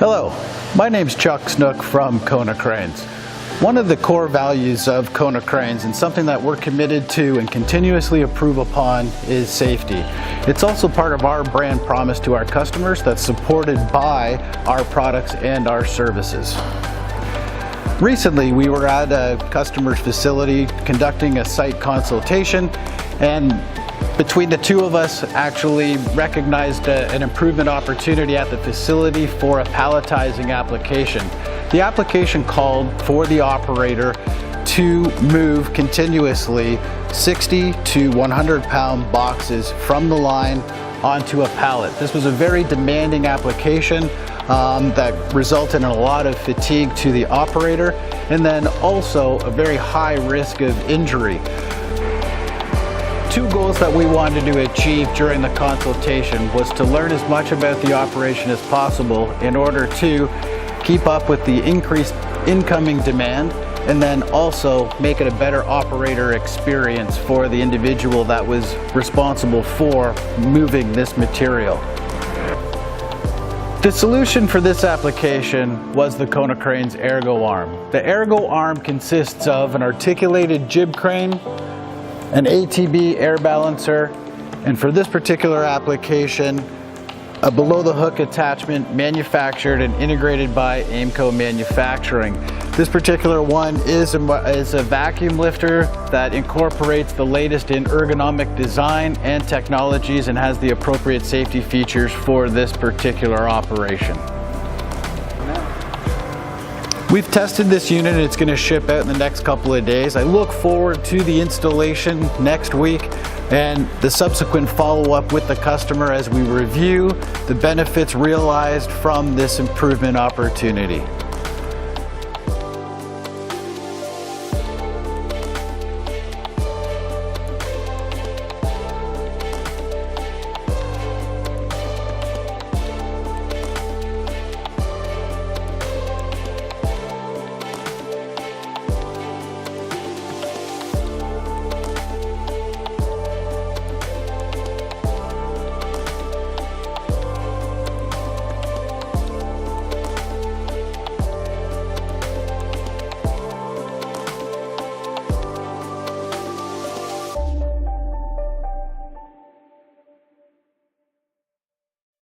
Hello, my name's Chuck Snook from Kona Cranes. One of the core values of Kona Cranes, and something that we're committed to and continuously improve upon, is safety. It's also part of our brand promise to our customers that's supported by our products and our services. Recently, we were at a customer's facility conducting a site consultation, and between the two of us actually recognized an improvement opportunity at the facility for a palletizing application. The application called for the operator to move continuously 60 to 100-pound boxes from the line onto a pallet. This was a very demanding application that resulted in a lot of fatigue to the operator, and then also a very high risk of injury. Two goals that we wanted to achieve during the consultation was to learn as much about the operation as possible in order to keep up with the increased incoming demand, and then also make it a better operator experience for the individual that was responsible for moving this material. The solution for this application was the Kona Cranes Ergo Arm. The Ergo Arm consists of an articulated jib crane, an ATB air balancer, and for this particular application, a below-the-hook attachment manufactured and integrated by Aimco Manufacturing. This particular one is a vacuum lifter that incorporates the latest in ergonomic design and technologies and has the appropriate safety features for this particular operation. We've tested this unit and it's going to ship out in the next couple of days. I look forward to the installation next week and the subsequent follow-up with the customer as we review the benefits realized from this improvement opportunity.